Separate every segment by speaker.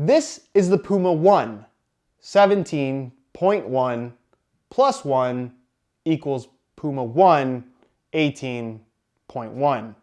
Speaker 1: This is the Puma One, 17.1 plus 1 equals Puma One, 18.1.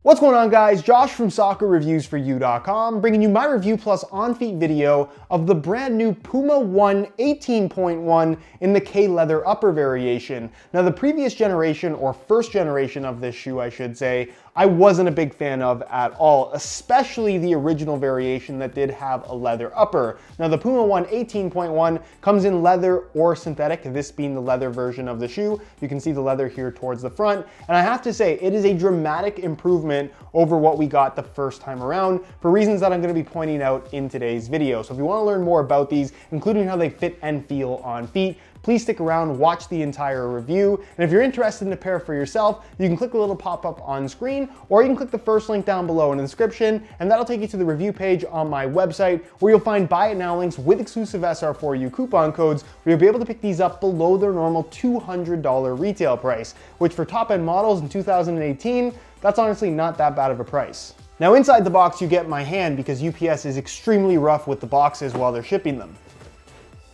Speaker 1: What's going on, guys? Josh from SoccerReviewsForYou.com bringing you my review plus on-feet video of the brand new Puma One 18.1 in the K-leather upper variation. Now, the previous generation, or first generation of this shoe, I should say, I wasn't a big fan of at all, especially the original variation that did have a leather upper. Now, the Puma One 18.1 comes in leather or synthetic, this being the leather version of the shoe. You can see the leather here towards the front, and I have to say, it is a dramatic improvement over what we got the first time around for reasons that I'm going to be pointing out in today's video. So if you want to learn more about these, including how they fit and feel on feet, please stick around, watch the entire review. And if you're interested in a pair for yourself, you can click the little pop-up on screen, or you can click the first link down below in the description, and that'll take you to the review page on my website, where you'll find buy it now links with exclusive SR4U coupon codes, where you'll be able to pick these up below their normal $200 retail price, which for top-end models in 2018, that's honestly not that bad of a price. Now, inside the box, you get my hand because UPS is extremely rough with the boxes while they're shipping them.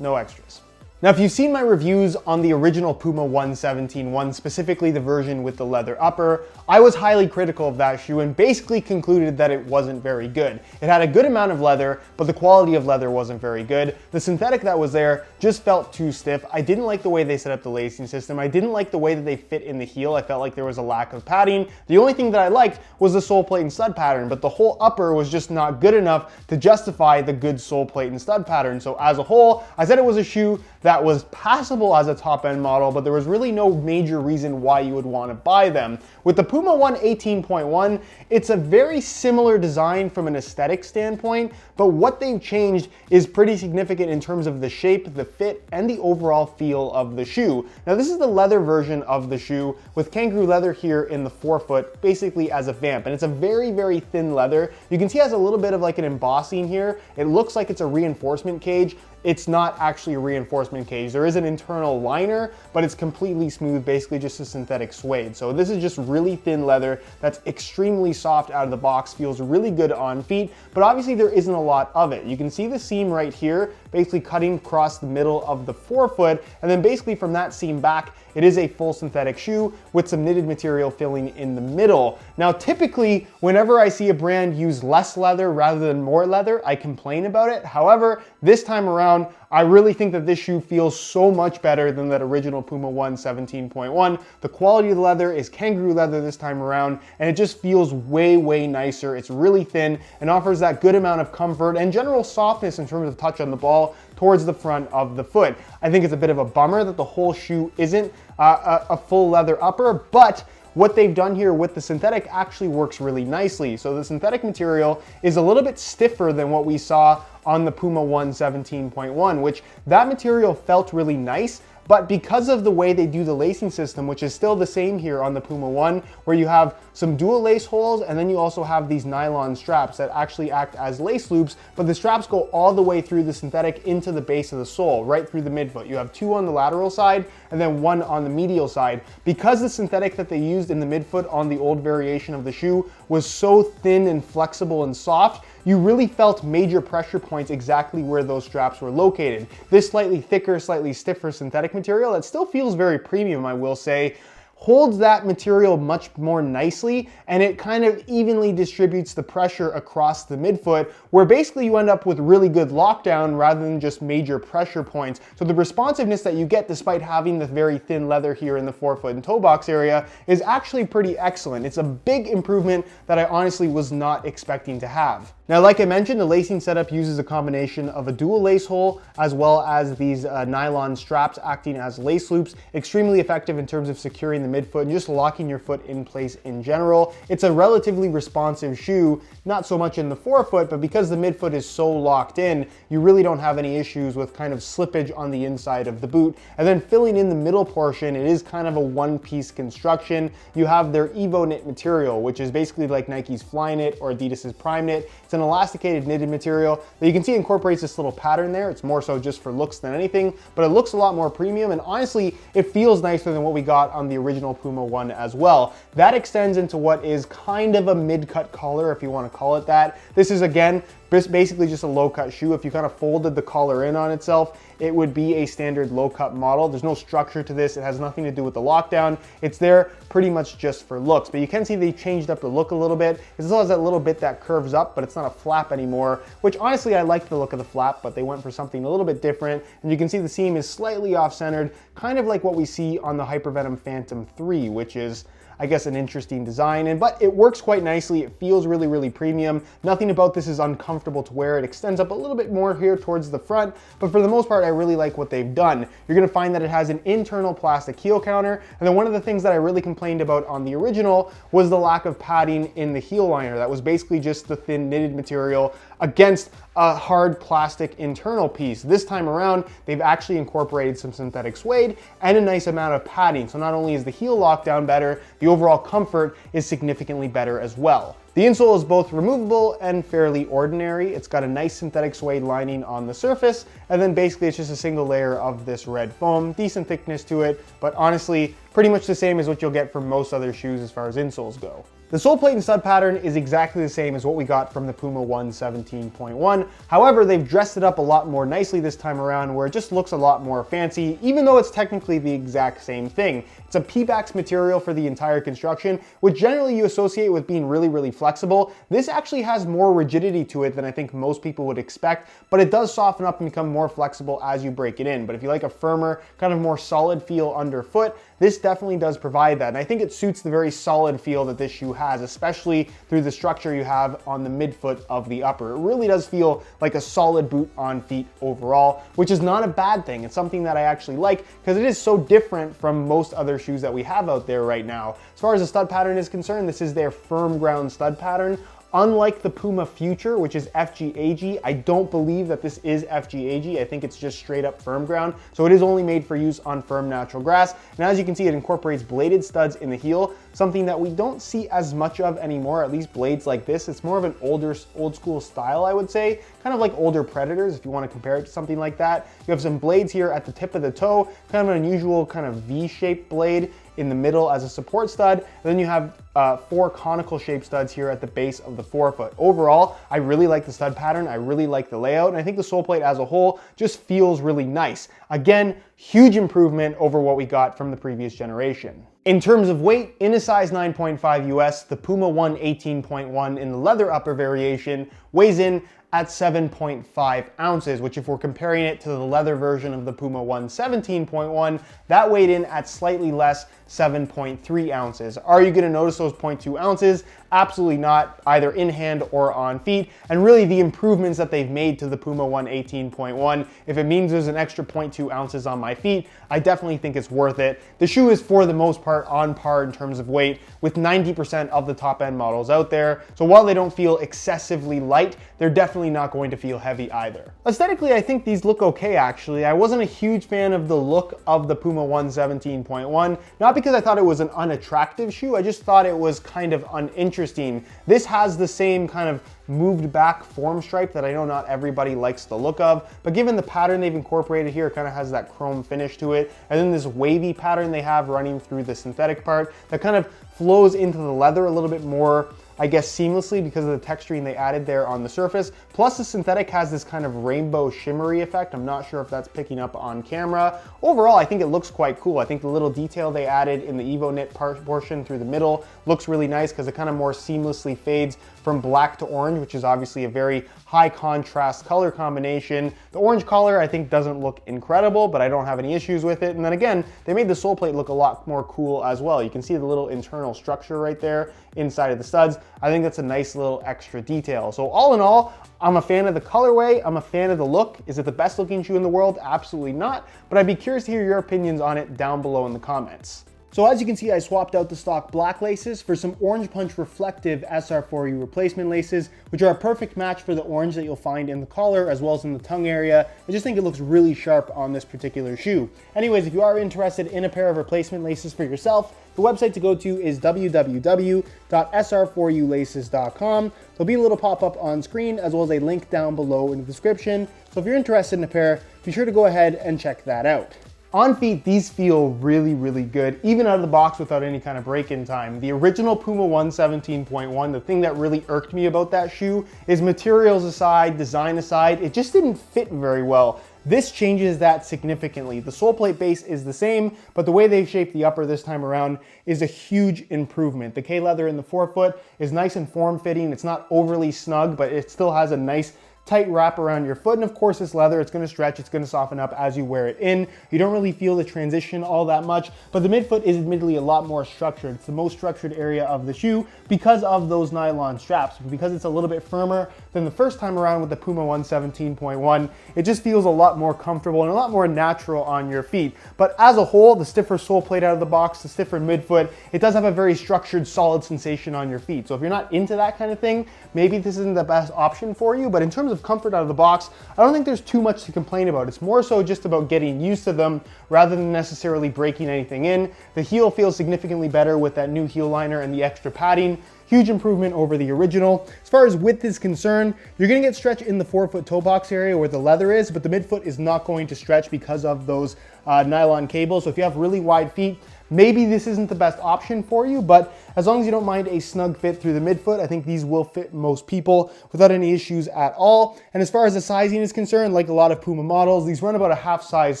Speaker 1: No extras. Now, if you've seen my reviews on the original Puma One 17.1, specifically the version with the leather upper, I was highly critical of that shoe and basically concluded that it wasn't very good. It had a good amount of leather, but the quality of leather wasn't very good. The synthetic that was there just felt too stiff. I didn't like the way they set up the lacing system. I didn't like the way that they fit in the heel. I felt like there was a lack of padding. The only thing that I liked was the sole plate and stud pattern, but the whole upper was just not good enough to justify the good sole plate and stud pattern. So as a whole, I said it was a shoe that was passable as a top-end model, but there was really no major reason why you would want to buy them. With the Puma One 18.1, it's a very similar design from an aesthetic standpoint, but what they've changed is pretty significant in terms of the shape, the fit, and the overall feel of the shoe. Now, this is the leather version of the shoe with kangaroo leather here in the forefoot, basically as a vamp, and it's a very, very thin leather. You can see it has a little bit of like an embossing here. It looks like it's a reinforcement cage. It's not actually a reinforcement cage. There is an internal liner, but it's completely smooth, basically just a synthetic suede. So this is just really thin leather that's extremely soft out of the box, feels really good on feet, but obviously there isn't a lot of it. You can see the seam right here, basically cutting across the middle of the forefoot, and then basically from that seam back, it is a full synthetic shoe with some knitted material filling in the middle. Now, typically, whenever I see a brand use less leather rather than more leather, I complain about it. However, this time around, I really think that this shoe feels so much better than that original Puma One 17.1. The quality of the leather is kangaroo leather this time around, and it just feels way, way nicer. It's really thin and offers that good amount of comfort and general softness in terms of touch on the ball towards the front of the foot. I think it's a bit of a bummer that the whole shoe isn't a full leather upper, but what they've done here with the synthetic actually works really nicely. So the synthetic material is a little bit stiffer than what we saw on the Puma One 17.1, which that material felt really nice, but because of the way they do the lacing system, which is still the same here on the Puma One, where you have some dual lace holes, and then you also have these nylon straps that actually act as lace loops, but the straps go all the way through the synthetic into the base of the sole, right through the midfoot. You have two on the lateral side, and then one on the medial side. Because the synthetic that they used in the midfoot on the old variation of the shoe was so thin and flexible and soft, you really felt major pressure points exactly where those straps were located. This slightly thicker, slightly stiffer synthetic material that still feels very premium, I will say, holds that material much more nicely, and it kind of evenly distributes the pressure across the midfoot, where basically you end up with really good lockdown rather than just major pressure points. So the responsiveness that you get despite having the very thin leather here in the forefoot and toe box area is actually pretty excellent. It's a big improvement that I honestly was not expecting to have. Now, like I mentioned, the lacing setup uses a combination of a dual lace hole as well as these nylon straps acting as lace loops. Extremely effective in terms of securing the midfoot and just locking your foot in place in general. It's a relatively responsive shoe, not so much in the forefoot, but because the midfoot is so locked in, you really don't have any issues with kind of slippage on the inside of the boot. And then filling in the middle portion, it is kind of a one-piece construction. You have their Evo Knit material, which is basically like Nike's Fly Knit or Adidas's Prime Knit. It's an elasticated knitted material that you can see incorporates this little pattern there. It's more so just for looks than anything, but it looks a lot more premium, and honestly, it feels nicer than what we got on the original original Puma One as well. That extends into what is kind of a mid-cut collar, if you want to call it that. This is, again, basically just a low-cut shoe. If you kind of folded the collar in on itself, it would be a standard low-cut model. There's no structure to this. It has nothing to do with the lockdown. It's there pretty much just for looks, but you can see they changed up the look a little bit. It still has that little bit that curves up, but it's not a flap anymore, which honestly, I like the look of the flap, but they went for something a little bit different. And you can see the seam is slightly off-centered, kind of like what we see on the Hypervenom Phantom 3, which is, I guess, an interesting design, but it works quite nicely. It feels really, really premium. Nothing about this is uncomfortable to wear. It extends up a little bit more here towards the front, but for the most part, I really like what they've done. You're gonna find that it has an internal plastic heel counter, and then one of the things that I really complained about on the original was the lack of padding in the heel liner. That was basically just the thin knitted material against a hard plastic internal piece. This time around, they've actually incorporated some synthetic suede and a nice amount of padding. So not only is the heel lockdown better, the overall comfort is significantly better as well. The insole is both removable and fairly ordinary. It's got a nice synthetic suede lining on the surface, and then basically it's just a single layer of this red foam, decent thickness to it, but honestly, pretty much the same as what you'll get from most other shoes as far as insoles go. The sole plate and stud pattern is exactly the same as what we got from the Puma One 17.1. However, they've dressed it up a lot more nicely this time around, where it just looks a lot more fancy, even though it's technically the exact same thing. It's a Pebax material for the entire construction, which generally you associate with being really, really flexible. This actually has more rigidity to it than I think most people would expect, but it does soften up and become more flexible as you break it in. But if you like a firmer, kind of more solid feel underfoot, this definitely does provide that. And I think it suits the very solid feel that this shoe has, especially through the structure you have on the midfoot of the upper. It really does feel like a solid boot on feet overall, which is not a bad thing. It's something that I actually like because it is so different from most other shoes that we have out there right now. As far as the stud pattern is concerned, this is their firm ground stud pattern. Unlike the Puma Future, which is FGAG, I don't believe that this is FGAG. I think it's just straight up firm ground. So it is only made for use on firm natural grass. And as you can see, it incorporates bladed studs in the heel, something that we don't see as much of anymore, at least blades like this. It's more of an old school style, I would say, kind of like older Predators, if you want to compare it to something like that. You have some blades here at the tip of the toe, kind of an unusual kind of V-shaped blade in the middle as a support stud. And then you have 4 conical shaped studs here at the base of the forefoot. Overall, I really like the stud pattern. I really like the layout. And I think the sole plate as a whole just feels really nice. Again, huge improvement over what we got from the previous generation. In terms of weight, in a size 9.5 US, the Puma One 18.1 in the leather upper variation weighs in at 7.5 ounces, which if we're comparing it to the leather version of the Puma One 17.1, that weighed in at slightly less, 7.3 ounces. Are you gonna notice those 0.2 ounces? Absolutely not, either in hand or on feet. And really the improvements that they've made to the Puma One 18.1, if it means there's an extra 0.2 ounces on my feet, I definitely think it's worth it. The shoe is for the most part on par in terms of weight with 90% of the top end models out there. So while they don't feel excessively light, they're definitely not going to feel heavy either. Aesthetically, I think these look okay actually. I wasn't a huge fan of the look of the Puma One 17.1, not because I thought it was an unattractive shoe, I just thought it was kind of uninteresting. This has the same kind of moved back form stripe that I know not everybody likes the look of, but given the pattern they've incorporated here, it kind of has that chrome finish to it, and then this wavy pattern they have running through the synthetic part that kind of flows into the leather a little bit more, I guess, seamlessly because of the texturing they added there on the surface. Plus the synthetic has this kind of rainbow shimmery effect. I'm not sure if that's picking up on camera. Overall, I think it looks quite cool. I think the little detail they added in the Evo knit portion through the middle looks really nice because it kind of more seamlessly fades from black to orange, which is obviously a very high contrast color combination. The orange color I think doesn't look incredible, but I don't have any issues with it. And then again, they made the sole plate look a lot more cool as well. You can see the little internal structure right there inside of the studs. I think that's a nice little extra detail. So all in all, I'm a fan of the colorway. I'm a fan of the look. Is it the best looking shoe in the world? Absolutely not. But I'd be curious to hear your opinions on it down below in the comments. So as you can see, I swapped out the stock black laces for some Orange Punch reflective SR4U replacement laces, which are a perfect match for the orange that you'll find in the collar as well as in the tongue area. I just think it looks really sharp on this particular shoe. Anyways, if you are interested in a pair of replacement laces for yourself, the website to go to is www.sr4ulaces.com. There'll be a little pop-up on screen as well as a link down below in the description. So if you're interested in a pair, be sure to go ahead and check that out. On feet, these feel really, really good, even out of the box without any kind of break-in time. The original Puma One 17.1, the thing that really irked me about that shoe is materials aside, design aside, it just didn't fit very well. This changes that significantly. The sole plate base is the same, but the way they've shaped the upper this time around is a huge improvement. The K-leather in the forefoot is nice and form-fitting. It's not overly snug, but it still has a nice tight wrap around your foot, and of course it's leather, it's gonna stretch, it's gonna soften up as you wear it in. You don't really feel the transition all that much, but the midfoot is admittedly a lot more structured. It's the most structured area of the shoe because of those nylon straps. Because it's a little bit firmer than the first time around with the Puma One 17.1, it just feels a lot more comfortable and a lot more natural on your feet. But as a whole, the stiffer sole plate out of the box, the stiffer midfoot, it does have a very structured, solid sensation on your feet. So if you're not into that kind of thing, maybe this isn't the best option for you, but in terms of comfort out of the box, I don't think there's too much to complain about. It's more so just about getting used to them rather than necessarily breaking anything in. The heel feels significantly better with that new heel liner and the extra padding. Huge improvement over the original. As far as width is concerned, you're gonna get stretch in the forefoot toe box area where the leather is, but the midfoot is not going to stretch because of those nylon cables. So if you have really wide feet, maybe this isn't the best option for you, but as long as you don't mind a snug fit through the midfoot, I think these will fit most people without any issues at all. And as far as the sizing is concerned, like a lot of Puma models, these run about a half size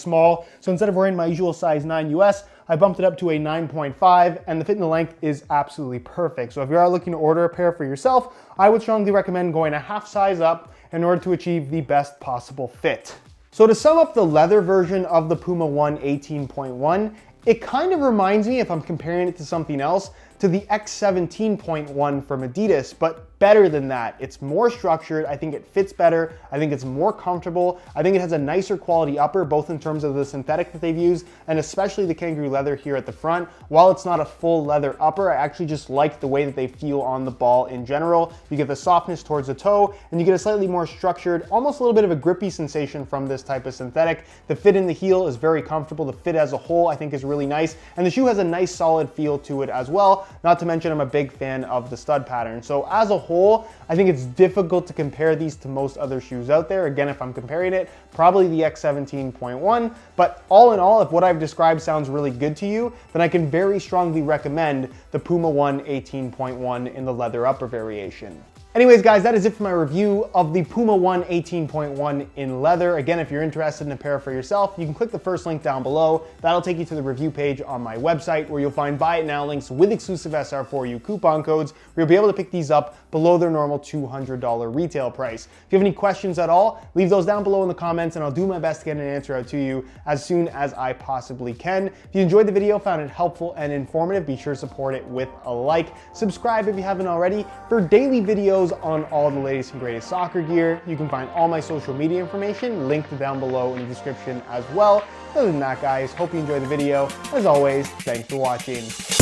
Speaker 1: small. So instead of wearing my usual size 9 US, I bumped it up to a 9.5, and the fit and the length is absolutely perfect. So if you are looking to order a pair for yourself, I would strongly recommend going a half size up in order to achieve the best possible fit. So to sum up the leather version of the Puma One 18.1, it kind of reminds me, if I'm comparing it to something else, to the X17.1 from Adidas, but better than that. It's more structured. I think it fits better. I think it's more comfortable. I think it has a nicer quality upper, both in terms of the synthetic that they've used and especially the kangaroo leather here at the front. While it's not a full leather upper, I actually just like the way that they feel on the ball in general. You get the softness towards the toe and you get a slightly more structured, almost a little bit of a grippy sensation from this type of synthetic. The fit in the heel is very comfortable. The fit as a whole I think is really nice, and the shoe has a nice solid feel to it as well. Not to mention I'm a big fan of the stud pattern. So as a whole, I think it's difficult to compare these to most other shoes out there. Again, if I'm comparing it, probably the X17.1, but all in all, if what I've described sounds really good to you, then I can very strongly recommend the Puma One 18.1 in the leather upper variation. Anyways, guys, that is it for my review of the Puma One 18.1 in leather. Again, if you're interested in a pair for yourself, you can click the first link down below. That'll take you to the review page on my website where you'll find buy it now links with exclusive SR4U coupon codes where you'll be able to pick these up below their normal $200 retail price. If you have any questions at all, leave those down below in the comments and I'll do my best to get an answer out to you as soon as I possibly can. If you enjoyed the video, found it helpful and informative, be sure to support it with a like. Subscribe if you haven't already for daily videos on all the latest and greatest soccer gear. You can find all my social media information linked down below in the description as well. Other than that, guys, hope you enjoyed the video. As always, thanks for watching.